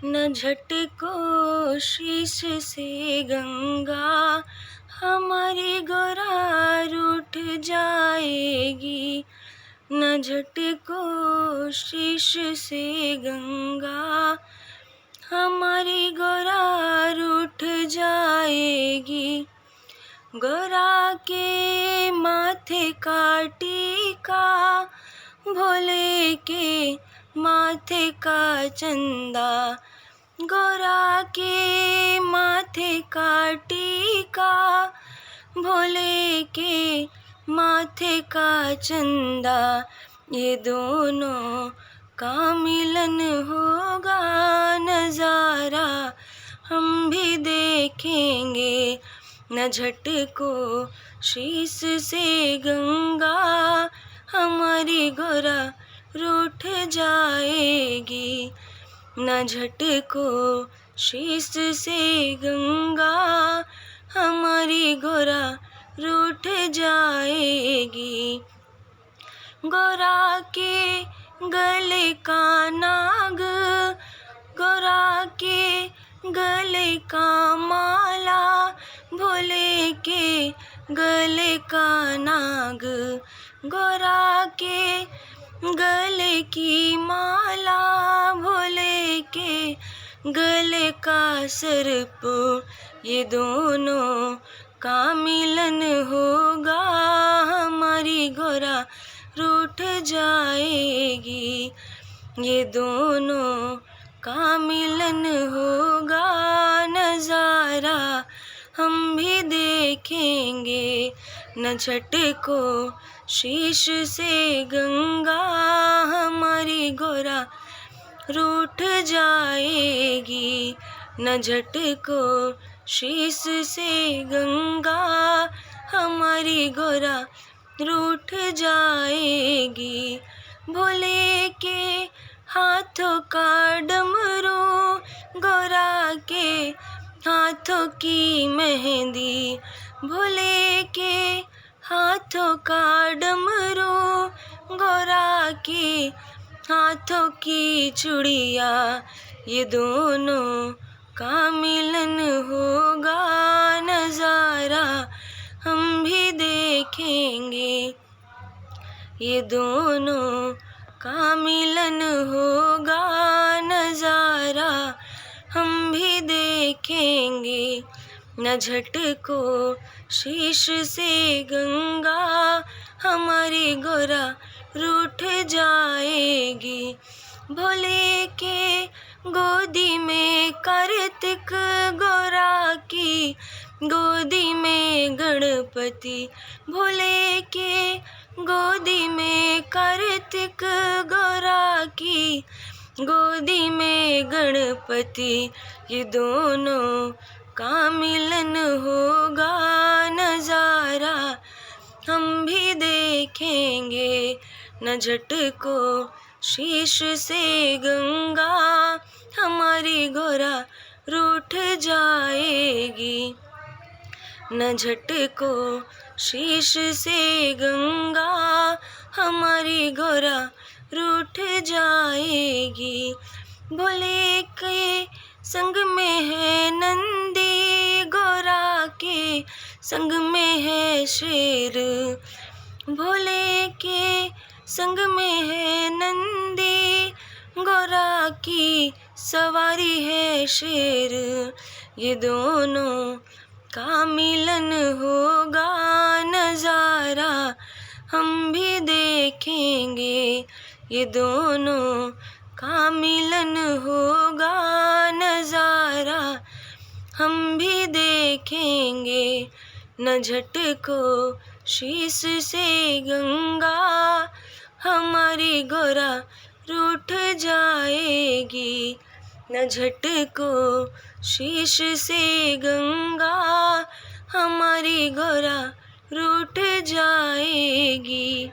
न झटको शीश से गंगा हमारी गोरा रूठ जाएगी। न झटको शीश से गंगा हमारी गोरा रूठ जाएगी। गोरा के माथे का टीका भोले के माथे का चंदा। गोरा के माथे का टीका भोले के माथे का चंदा। ये दोनों का मिलन होगा नज़ारा हम भी देखेंगे। न झटको शीश से गंगा हमारी गोरा रूठ जाएगी। न झटको शीश से गंगा हमारी गोरा रूठ जाएगी। गोरा के गले का नाग, गोरा के गले का माला, भोले के गले का नाग। गोरा के गले की माला, भोले के गले का सर्प। ये दोनों का मिलन होगा हमारी गोरा रूठ जाएगी। ये दोनों का मिलन होगा नज़ारा हम भी देखेंगे। न झटको शीश से गंगा हमारी गोरा रूठ जाएगी। न झटको शीश से गंगा हमारी गोरा रूठ जाएगी। भोले के हाथों का डमरू, गोरा के हाथों की मेहंदी। भोले के हाथों का डमरू, गोरा के हाथों की चूड़िया। ये दोनों का मिलन होगा नज़ारा हम भी देखेंगे। ये दोनों का मिलन होगा नज़ारा हम भी देखेंगे। न झटको शीश से गंगा हमारी गोरा रूठ जाएगी। भोले के गोदी में कार्तिक, गोरा की गोदी में गणपति। भोले के गोदी में कार्तिक, गोरा की गोदी में गणपति। ये दोनों का मिलन होगा नज़ारा हम भी देखेंगे। न झटको शीश से गंगा हमारी गोरा रूठ जाएगी। न झटको शीश से गंगा हमारी गोरा रूठ जाएगी। भोले के संग में है नंदी, गोरा के संग में है शेर। भोले के संग में है नंदी, गोरा की सवारी है शेर। ये दोनों का मिलन होगा नज़ारा हम भी देखेंगे। ये दोनों का मिलन होगा नज़ारा हम भी देखेंगे। न झटको शीश से गंगा हमारी गोरा रूठ जाएगी। न झटको शीश से गंगा हमारी गोरा रूठ जाएगी।